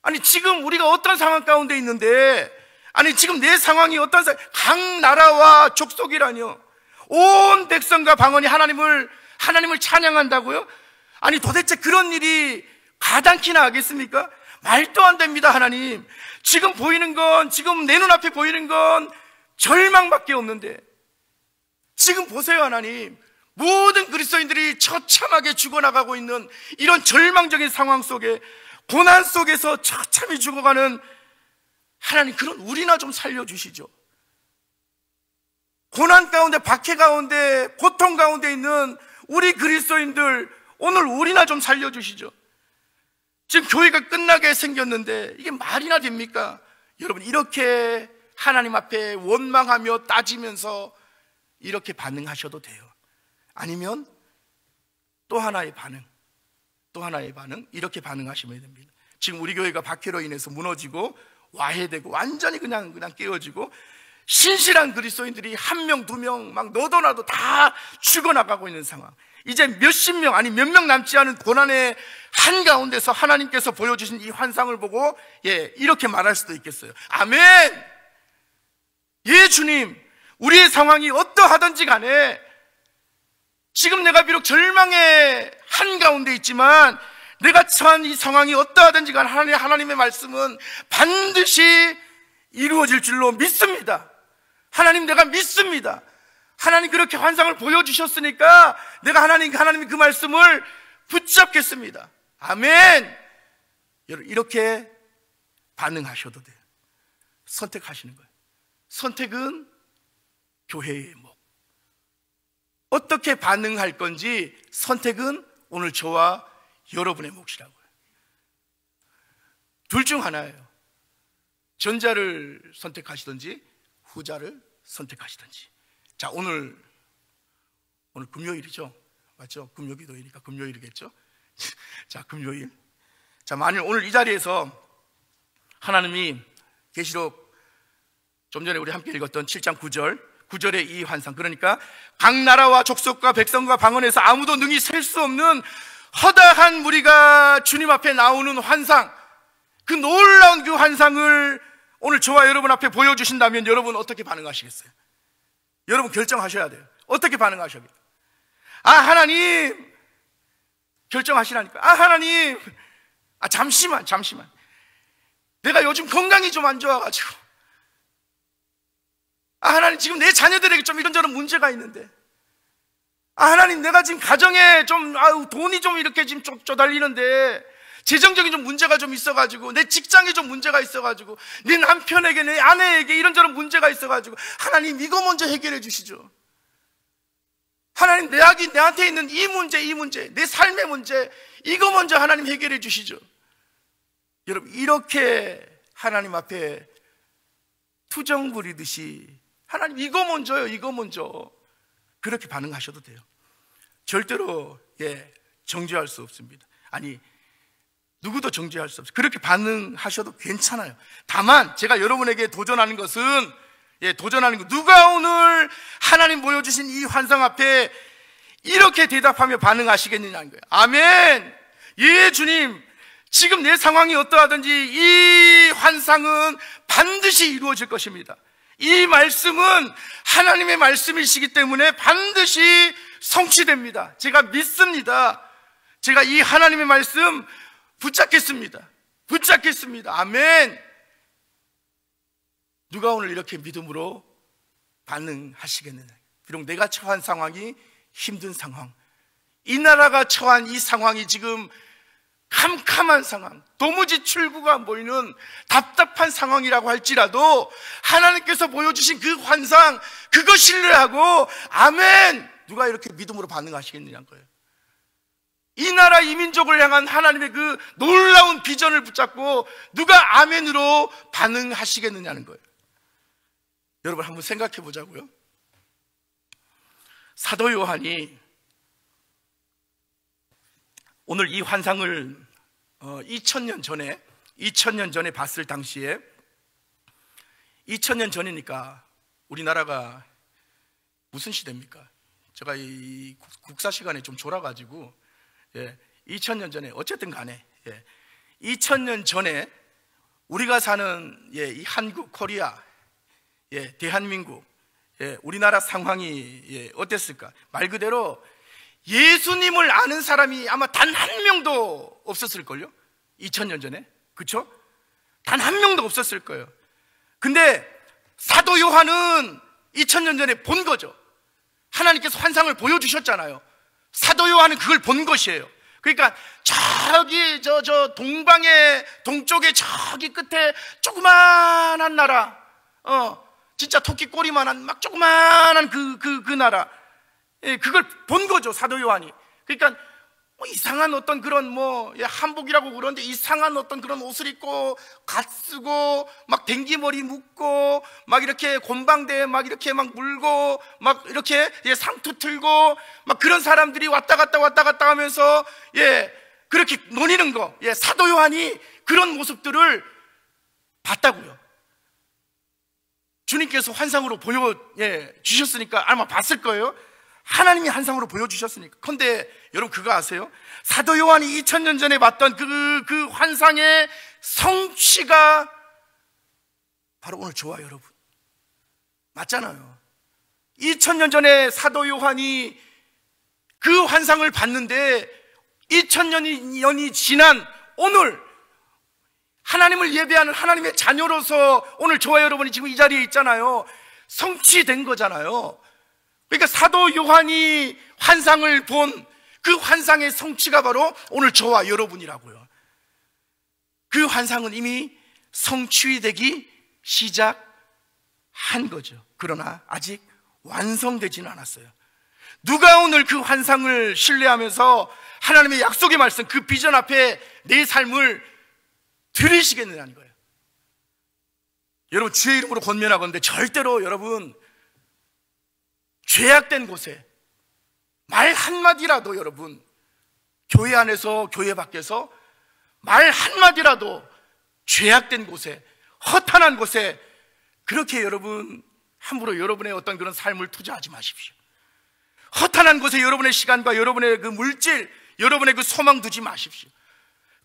아니, 지금 우리가 어떤 상황 가운데 있는데, 아니, 지금 내 상황이 어떤 각 나라와 족속이라뇨. 온 백성과 방언이 하나님을 찬양한다고요? 아니, 도대체 그런 일이 가당키나 하겠습니까? 말도 안 됩니다. 하나님, 지금 보이는 건, 지금 내 눈앞에 보이는 건 절망밖에 없는데, 지금 보세요. 하나님, 모든 그리스도인들이 처참하게 죽어나가고 있는 이런 절망적인 상황 속에, 고난 속에서 처참히 죽어가는 하나님, 그런 우리나 좀 살려주시죠. 고난 가운데, 박해 가운데, 고통 가운데 있는 우리 그리스도인들, 오늘 우리나 좀 살려주시죠. 지금 교회가 끝나게 생겼는데 이게 말이나 됩니까? 여러분, 이렇게 하나님 앞에 원망하며 따지면서 이렇게 반응하셔도 돼요. 아니면 또 하나의 반응, 이렇게 반응하시면 됩니다. 지금 우리 교회가 박해로 인해서 무너지고 와해되고 완전히 그냥 깨어지고 신실한 그리스도인들이 한 명, 두 명 막 너도 나도 다 죽어나가고 있는 상황. 이제 몇십 명, 아니 몇 명 남지 않은 고난의 한가운데서 하나님께서 보여주신 이 환상을 보고 이렇게 말할 수도 있겠어요. 아멘! 예, 주님, 우리의 상황이 어떠하든지 간에 지금 내가 비록 절망의 한가운데 있지만 내가 처한 이 상황이 어떠하든지 간에 하나님의 말씀은 반드시 이루어질 줄로 믿습니다. 하나님, 내가 믿습니다. 하나님 그렇게 환상을 보여주셨으니까 내가 하나님이 그 말씀을 붙잡겠습니다. 아멘! 이렇게 반응하셔도 돼요. 선택하시는 거예요. 선택은 교회의 목. 어떻게 반응할 건지 선택은 오늘 저와 여러분의 몫이라고요. 둘 중 하나예요. 전자를 선택하시든지 후자를 선택하시든지. 자, 오늘 금요일이죠? 맞죠? 금요기도이니까 금요일이겠죠? 자, 금요일. 자, 만일 오늘 이 자리에서 하나님이 계시록 좀 전에 우리 함께 읽었던 7장 9절의 이 환상, 그러니까 각 나라와 족속과 백성과 방언에서 아무도 능히 셀 수 없는 허다한 무리가 주님 앞에 나오는 환상, 그 놀라운 그 환상을 오늘 저와 여러분 앞에 보여주신다면 여러분 어떻게 반응하시겠어요? 여러분 결정하셔야 돼요. 어떻게 반응하셔야겠어요? 하나님, 결정하시라니까. 하나님, 잠시만. 내가 요즘 건강이 좀 안 좋아가지고. 하나님, 지금 내 자녀들에게 좀 이런저런 문제가 있는데. 하나님, 내가 지금 가정에 좀, 돈이 좀 이렇게 지금 쪼달리는데. 재정적인 좀 문제가 좀 있어가지고, 내 직장에 좀 문제가 있어가지고, 내 남편에게, 내 아내에게 이런저런 문제가 있어가지고, 하나님 이거 먼저 해결해 주시죠. 하나님 내한테 있는 이 문제, 내 삶의 문제, 이거 먼저 하나님 해결해 주시죠. 여러분, 이렇게 하나님 앞에 투정 부리듯이 하나님 이거 먼저요, 이거 먼저, 그렇게 반응하셔도 돼요. 절대로 정죄할 수 없습니다. 아니, 누구도 정죄할 수 없어요. 그렇게 반응하셔도 괜찮아요. 다만 제가 여러분에게 도전하는 것은, 누가 오늘 하나님 보여주신 이 환상 앞에 이렇게 대답하며 반응하시겠느냐는 거예요. 아멘. 예, 주님, 지금 내 상황이 어떠하든지 이 환상은 반드시 이루어질 것입니다. 이 말씀은 하나님의 말씀이시기 때문에 반드시 성취됩니다. 제가 믿습니다. 제가 이 하나님의 말씀 붙잡겠습니다. 아멘. 누가 오늘 이렇게 믿음으로 반응하시겠느냐. 비록 내가 처한 상황이 힘든 상황, 이 나라가 처한 이 상황이 지금 캄캄한 상황, 도무지 출구가 안 보이는 답답한 상황이라고 할지라도 하나님께서 보여주신 그 환상, 그거 신뢰하고 아멘. 누가 이렇게 믿음으로 반응하시겠느냐는 거예요. 이 나라 이 민족을 향한 하나님의 그 놀라운 비전을 붙잡고 누가 아멘으로 반응하시겠느냐는 거예요. 여러분, 한번 생각해 보자고요. 사도 요한이 오늘 이 환상을 2000년 전에 봤을 당시에, 2000년 전이니까 우리나라가 무슨 시대입니까? 제가 이 국사 시간에 좀 졸아가지고 2000년 전에, 어쨌든 간에 2000년 전에 우리가 사는 이 한국, 코리아, 대한민국, 우리나라 상황이 어땠을까? 말 그대로 예수님을 아는 사람이 아마 단 한 명도 없었을걸요? 2000년 전에. 그쵸? 단 한 명도 없었을 거예요. 근데 사도 요한은 2000년 전에 본 거죠. 하나님께서 환상을 보여주셨잖아요. 사도 요한은 그걸 본 것이에요. 그러니까 저기 동방의 동쪽에 저기 끝에 조그만한 나라, 진짜 토끼 꼬리만한 막 조그만한 그 나라, 그걸 본 거죠, 사도 요한이. 그러니까 이상한 어떤 그런 한복이라고 그러는데 이상한 어떤 그런 옷을 입고 갓 쓰고 막 댕기머리 묶고 막 이렇게 곰방대에 막 이렇게 막 물고 막 이렇게 상투 틀고 막 그런 사람들이 왔다 갔다 하면서 그렇게 노니는 거, 사도 요한이 그런 모습들을 봤다고요. 주님께서 환상으로 보여주셨으니까 아마 봤을 거예요. 하나님이 환상으로 보여주셨으니까. 그런데 여러분, 그거 아세요? 사도 요한이 2000년 전에 봤던 그 환상의 성취가 바로 오늘 저와 여러분 맞잖아요. 2000년 전에 사도 요한이 그 환상을 봤는데 2000년이 지난 오늘 하나님을 예배하는 하나님의 자녀로서 오늘 저와 여러분이 지금 이 자리에 있잖아요. 성취된 거잖아요. 그러니까 사도 요한이 환상을 본 그 환상의 성취가 바로 오늘 저와 여러분이라고요. 그 환상은 이미 성취되기 시작한 거죠. 그러나 아직 완성되지는 않았어요. 누가 오늘 그 환상을 신뢰하면서 하나님의 약속의 말씀, 그 비전 앞에 내 삶을 들으시겠느냐는 거예요. 여러분, 주의 이름으로 권면하건대 절대로 여러분 죄악된 곳에 말 한마디라도, 여러분 교회 안에서 교회 밖에서 말 한마디라도 죄악된 곳에, 허탄한 곳에 그렇게 여러분 함부로 여러분의 어떤 그런 삶을 투자하지 마십시오. 허탄한 곳에 여러분의 시간과 여러분의 그 물질, 여러분의 그 소망 두지 마십시오.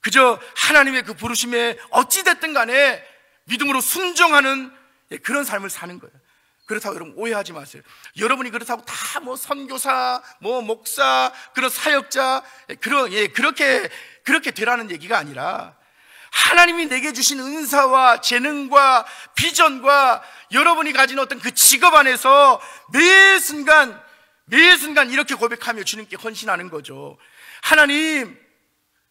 그저 하나님의 그 부르심에 어찌됐든 간에 믿음으로 순종하는 그런 삶을 사는 거예요. 그렇다고 여러분 오해하지 마세요. 여러분이 그렇다고 다 선교사, 목사, 그런 사역자, 그렇게 되라는 얘기가 아니라 하나님이 내게 주신 은사와 재능과 비전과 여러분이 가진 어떤 그 직업 안에서 매 순간 이렇게 고백하며 주님께 헌신하는 거죠. 하나님,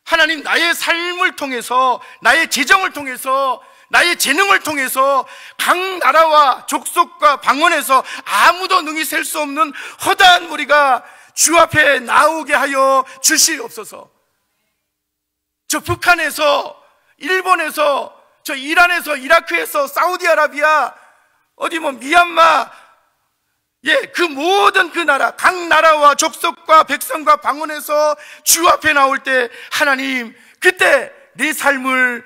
하나님, 나의 삶을 통해서, 나의 재정을 통해서, 나의 재능을 통해서 각 나라와 족속과 방언에서 아무도 능히 셀 수 없는 허다한 무리가 주 앞에 나오게 하여 주시옵소서. 저 북한에서, 일본에서, 저 이란에서, 이라크에서, 사우디아라비아, 어디 뭐 미얀마, 그 모든 그 나라, 각 나라와 족속과 백성과 방언에서 주 앞에 나올 때 하나님, 그때 내 삶을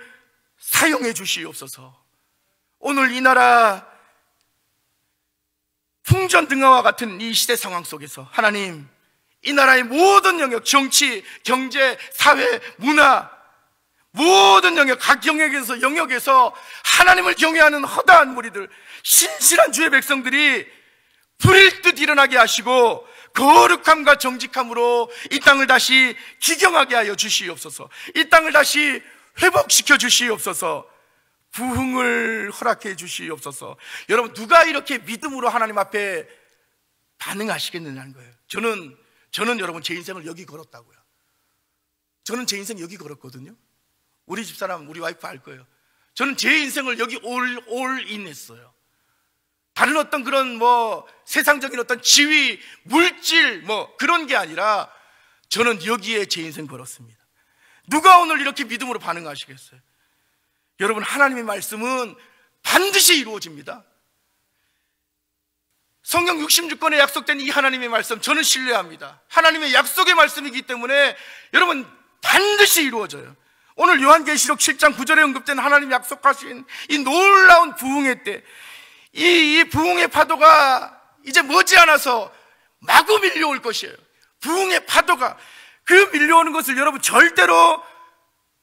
사용해 주시옵소서. 오늘 이 나라 풍전등화와 같은 이 시대 상황 속에서 하나님, 이 나라의 모든 영역, 정치, 경제, 사회, 문화, 모든 영역, 각 영역에서 하나님을 경외하는 허다한 무리들, 신실한 주의 백성들이 불일 듯 일어나게 하시고 거룩함과 정직함으로 이 땅을 다시 기경하게 하여 주시옵소서. 이 땅을 다시 회복시켜 주시옵소서. 부흥을 허락해 주시옵소서. 여러분, 누가 이렇게 믿음으로 하나님 앞에 반응하시겠느냐는 거예요. 저는 여러분 제 인생을 여기 걸었다고요. 저는 제 인생 여기 걸었거든요. 우리 집사람, 우리 와이프 알 거예요. 저는 제 인생을 여기 올인 했어요. 다른 어떤 그런 세상적인 어떤 지위, 물질 그런 게 아니라 저는 여기에 제 인생 걸었습니다. 누가 오늘 이렇게 믿음으로 반응하시겠어요? 여러분, 하나님의 말씀은 반드시 이루어집니다. 성경 66권에 약속된 이 하나님의 말씀, 저는 신뢰합니다. 하나님의 약속의 말씀이기 때문에 여러분 반드시 이루어져요. 오늘 요한계시록 7장 9절에 언급된 하나님 약속하신 이 놀라운 부흥의 때, 이 부흥의 파도가 이제 머지않아서 마구 밀려올 것이에요. 부흥의 파도가, 그 밀려오는 것을 여러분 절대로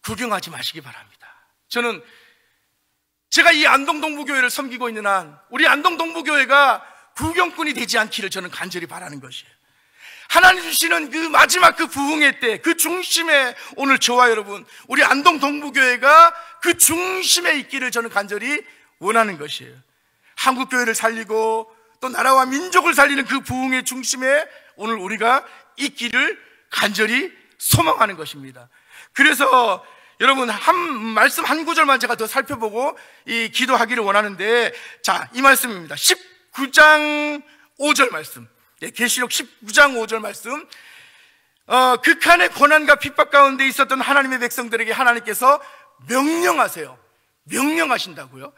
구경하지 마시기 바랍니다. 제가 이 안동동부교회를 섬기고 있는 한 우리 안동동부교회가 구경꾼이 되지 않기를 저는 간절히 바라는 것이에요. 하나님 주시는 그 마지막 그 부흥의 때, 그 중심에 오늘 저와 여러분, 우리 안동동부교회가 그 중심에 있기를 저는 간절히 원하는 것이에요. 한국교회를 살리고 또 나라와 민족을 살리는 그 부흥의 중심에 오늘 우리가 있기를 간절히 소망하는 것입니다. 그래서 여러분 말씀 한 구절만 제가 더 살펴보고 이 기도하기를 원하는데, 자, 이 말씀입니다. 19장 5절 말씀, 계시록 19장 5절 말씀. 극한의 고난과 핍박 가운데 있었던 하나님의 백성들에게 하나님께서 명령하세요. 명령하신다고요.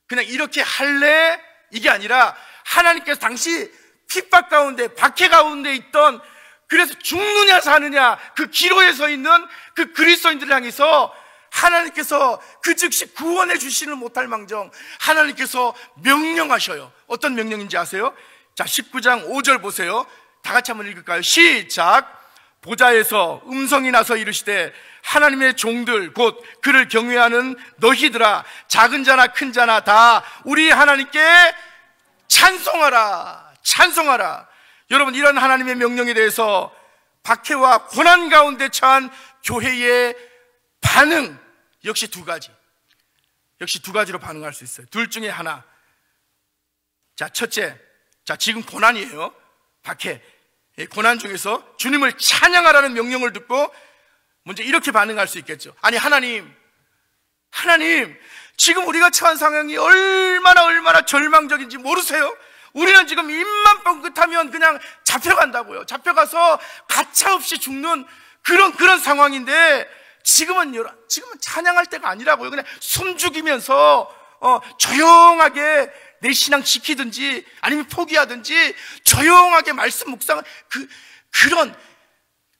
그냥 이렇게 할래? 이게 아니라 하나님께서 당시 핍박 가운데, 박해 가운데 있던, 그래서 죽느냐 사느냐 그 기로에 서 있는 그 그리스도인들을 향해서 하나님께서 그 즉시 구원해 주시는 못할 망정 하나님께서 명령하셔요. 어떤 명령인지 아세요? 자, 19장 5절 보세요. 다 같이 한번 읽을까요? 시작. 보좌에서 음성이 나서 이르시되 하나님의 종들 곧 그를 경외하는 너희들아, 작은 자나 큰 자나 다 우리 하나님께 찬송하라, 찬송하라. 여러분, 이런 하나님의 명령에 대해서 박해와 고난 가운데 처한 교회의 반응 역시 두 가지로 반응할 수 있어요. 둘 중에 하나. 자, 첫째, 지금 고난이에요. 박해, 고난 중에서 주님을 찬양하라는 명령을 듣고 먼저 이렇게 반응할 수 있겠죠. 아니, 하나님, 지금 우리가 처한 상황이 얼마나 절망적인지 모르세요? 우리는 지금 입만 뻥긋하면 그냥 잡혀간다고요. 잡혀가서 가차없이 죽는 그런 상황인데 지금은 찬양할 때가 아니라고요. 그냥 숨죽이면서 조용하게 내 신앙 지키든지 아니면 포기하든지 조용하게 말씀 묵상을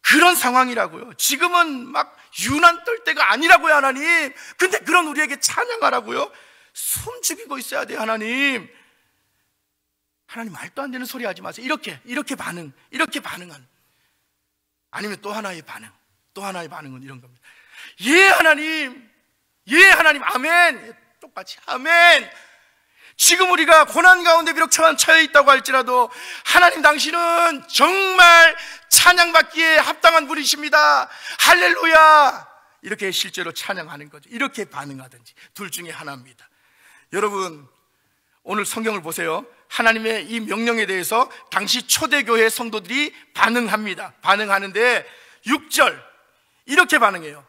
그런 상황이라고요. 지금은 막 유난 떨 때가 아니라고요, 하나님. 근데 그런 우리에게 찬양하라고요? 숨죽이고 있어야 돼요, 하나님. 하나님, 말도 안 되는 소리 하지 마세요. 이렇게 반응한. 아니면 또 하나의 반응은 이런 겁니다. 예, 하나님, 아멘. 똑같이 아멘. 지금 우리가 고난 가운데 비록 처해 있다고 할지라도 하나님, 당신은 정말 찬양받기에 합당한 분이십니다. 할렐루야. 이렇게 실제로 찬양하는 거죠. 이렇게 반응하든지 둘 중에 하나입니다. 여러분, 오늘 성경을 보세요. 하나님의 이 명령에 대해서 당시 초대교회 성도들이 반응합니다. 반응하는데 6절, 이렇게 반응해요.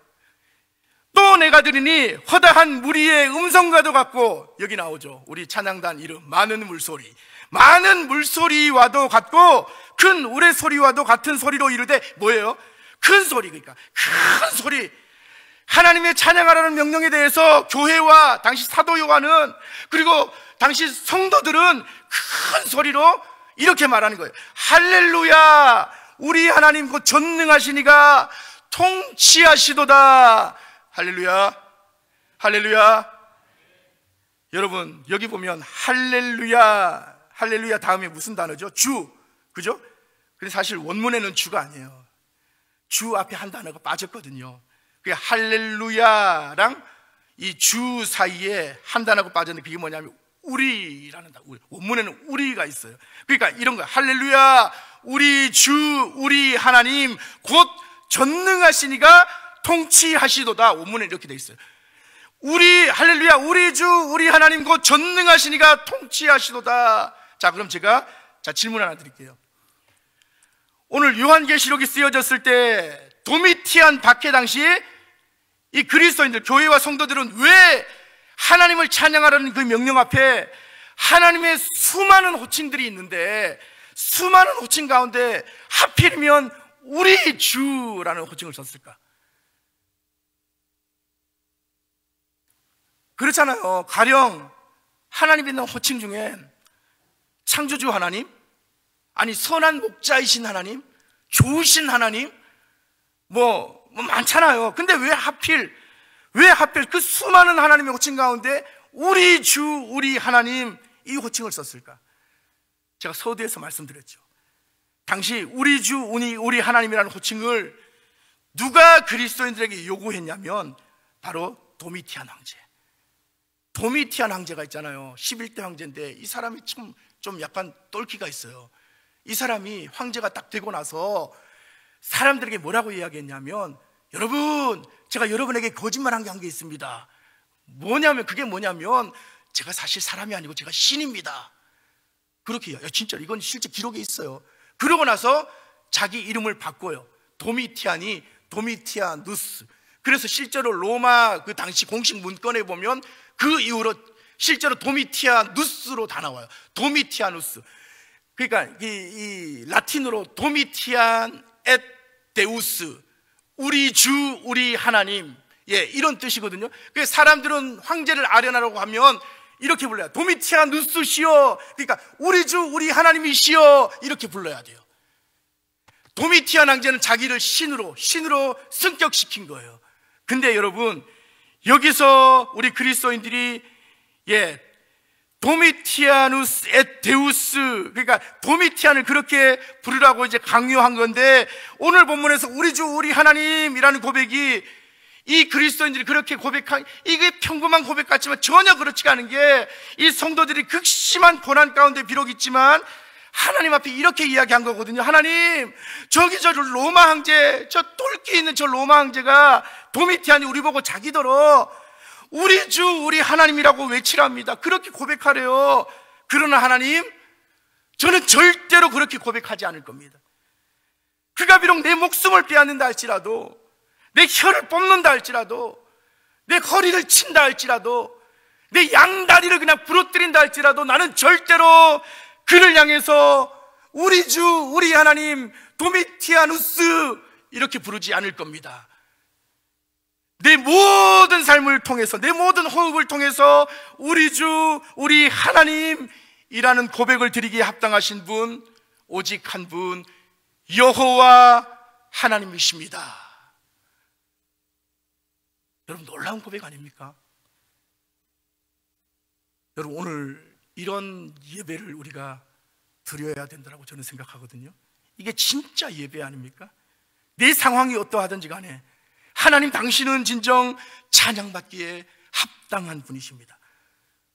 또 내가 들으니 허다한 무리의 음성과도 같고, 여기 나오죠. 우리 찬양단 이름 많은 물소리, 많은 물소리와도 같고 큰 우레소리와도 같은 소리로 이르되, 뭐예요? 큰 소리. 그러니까 큰 소리. 하나님의 찬양하라는 명령에 대해서 교회와 당시 사도 요한은, 그리고 당시 성도들은 큰 소리로 이렇게 말하는 거예요. 할렐루야, 우리 하나님 곧 전능하시니가 통치하시도다. 할렐루야, 할렐루야. 여러분, 여기 보면 할렐루야, 할렐루야 다음에 무슨 단어죠? 주, 그죠? 근데 사실 원문에는 주가 아니에요. 주 앞에 한 단어가 빠졌거든요. 그게 할렐루야랑 이 주 사이에 한 단어가 빠졌는데, 그게 뭐냐면 우리라는 단어. 원문에는 우리가 있어요. 그러니까 이런 거야. 할렐루야, 우리 주, 우리 하나님 곧 전능하시니가 통치하시도다. 원문에 이렇게 돼 있어요. 우리, 할렐루야, 우리 주, 우리 하나님 곧 전능하시니가 통치하시도다. 자, 그럼 제가 질문 하나 드릴게요. 오늘 요한계시록이 쓰여졌을 때 도미티안 박해 당시 이 그리스도인들, 교회와 성도들은 왜 하나님을 찬양하라는 그 명령 앞에 하나님의 수많은 호칭들이 있는데, 수많은 호칭 가운데 하필이면 우리 주라는 호칭을 썼을까? 그렇잖아요. 가령 하나님 있는 호칭 중에 창조주 하나님, 아니 선한 목자이신 하나님, 좋으신 하나님, 뭐 많잖아요. 근데 왜 하필 그 수많은 하나님의 호칭 가운데 우리 주, 우리 하나님 이 호칭을 썼을까? 제가 서두에서 말씀드렸죠. 당시 우리 주, 우리 하나님이라는 호칭을 누가 그리스도인들에게 요구했냐면 바로 도미티안 황제. 도미티안 황제가 있잖아요. 11대 황제인데 이 사람이 참 좀 약간 똘끼가 있어요. 이 사람이 황제가 딱 되고 나서 사람들에게 뭐라고 이야기했냐면, 여러분, 제가 여러분에게 거짓말한 게 있습니다. 그게 뭐냐면 제가 사실 사람이 아니고 제가 신입니다. 그렇게 해요. 진짜 이건 실제 기록에 있어요. 그러고 나서 자기 이름을 바꿔요. 도미티안이 도미티아누스. 그래서 실제로 로마 그 당시 공식 문건에 보면 그 이후로 실제로 도미티아누스로 다 나와요. 도미티아누스. 그러니까 이 라틴어로 도미티안 et 데우스, 우리 주, 우리 하나님, 예, 이런 뜻이거든요. 그래서 사람들은 황제를 아련하라고 하면 이렇게 불러요. 도미티아누스시여. 그러니까 우리 주, 우리 하나님이시여, 이렇게 불러야 돼요. 도미티안 황제는 자기를 신으로 승격시킨 거예요. 근데 여러분, 여기서 우리 그리스도인들이 도미티아누스 et 데우스, 그러니까 도미티안을 그렇게 부르라고 이제 강요한 건데, 오늘 본문에서 우리 주, 우리 하나님이라는 고백이, 이 그리스도인들이 그렇게 고백한, 이게 평범한 고백 같지만 전혀 그렇지가 않은 게, 이 성도들이 극심한 고난 가운데 비록 있지만 하나님 앞에 이렇게 이야기한 거거든요. 하나님, 저기 저 로마 황제, 저 똘끼 있는 저 로마 황제가, 도미티안이 우리 보고 자기더러 우리 주, 우리 하나님이라고 외치랍니다. 그렇게 고백하래요. 그러나 하나님, 저는 절대로 그렇게 고백하지 않을 겁니다. 그가 비록 내 목숨을 빼앗는다 할지라도, 내 혀를 뽑는다 할지라도, 내 허리를 친다 할지라도, 내 양다리를 그냥 부러뜨린다 할지라도 나는 절대로 그를 향해서 우리 주, 우리 하나님, 도미티아누스 이렇게 부르지 않을 겁니다. 내 모든 삶을 통해서, 내 모든 호흡을 통해서 우리 주, 우리 하나님이라는 고백을 드리기에 합당하신 분, 오직 한 분, 여호와 하나님이십니다. 여러분, 놀라운 고백 아닙니까? 여러분, 오늘 이런 예배를 우리가 드려야 된다고 저는 생각하거든요. 이게 진짜 예배 아닙니까? 내 상황이 어떠하든지 간에 하나님, 당신은 진정 찬양받기에 합당한 분이십니다.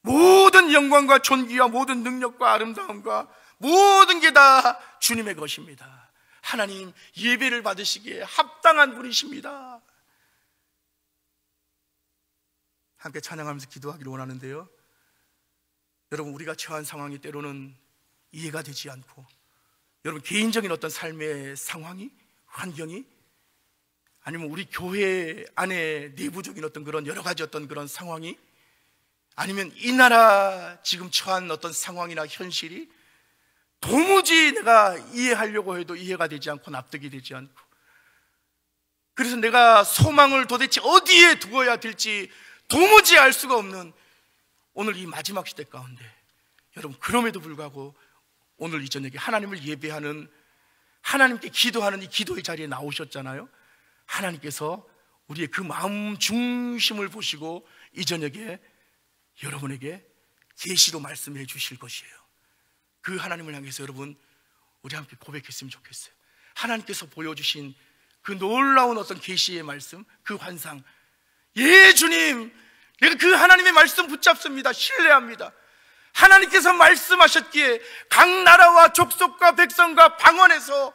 모든 영광과 존귀와 모든 능력과 아름다움과 모든 게 다 주님의 것입니다. 하나님, 예배를 받으시기에 합당한 분이십니다. 함께 찬양하면서 기도하기를 원하는데요, 여러분, 우리가 처한 상황이 때로는 이해가 되지 않고, 여러분 개인적인 어떤 삶의 상황이, 환경이 아니면 우리 교회 안에 내부적인 어떤 그런 여러 가지 어떤 그런 상황이, 아니면 이 나라 지금 처한 어떤 상황이나 현실이 도무지 내가 이해하려고 해도 이해가 되지 않고 납득이 되지 않고, 그래서 내가 소망을 도대체 어디에 두어야 될지 도무지 알 수가 없는 오늘 이 마지막 시대 가운데, 여러분 그럼에도 불구하고 오늘 이 저녁에 하나님을 예배하는, 하나님께 기도하는 이 기도의 자리에 나오셨잖아요. 하나님께서 우리의 그 마음 중심을 보시고 이 저녁에 여러분에게 계시로 말씀해 주실 것이에요. 그 하나님을 향해서 여러분 우리 함께 고백했으면 좋겠어요. 하나님께서 보여주신 그 놀라운 어떤 계시의 말씀, 그 환상, 예 주님, 내가 그 하나님의 말씀 붙잡습니다. 신뢰합니다. 하나님께서 말씀하셨기에 각 나라와 족속과 백성과 방언에서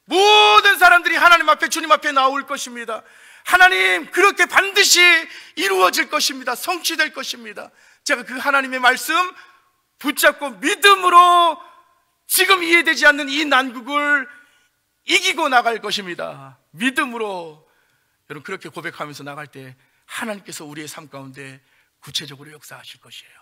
모든 사람들이 하나님 앞에, 주님 앞에 나올 것입니다. 하나님, 그렇게 반드시 이루어질 것입니다. 성취될 것입니다. 제가 그 하나님의 말씀 붙잡고 믿음으로 지금 이해되지 않는 이 난국을 이기고 나갈 것입니다. 믿음으로 여러분 그렇게 고백하면서 나갈 때 하나님께서 우리의 삶 가운데 구체적으로 역사하실 것이에요.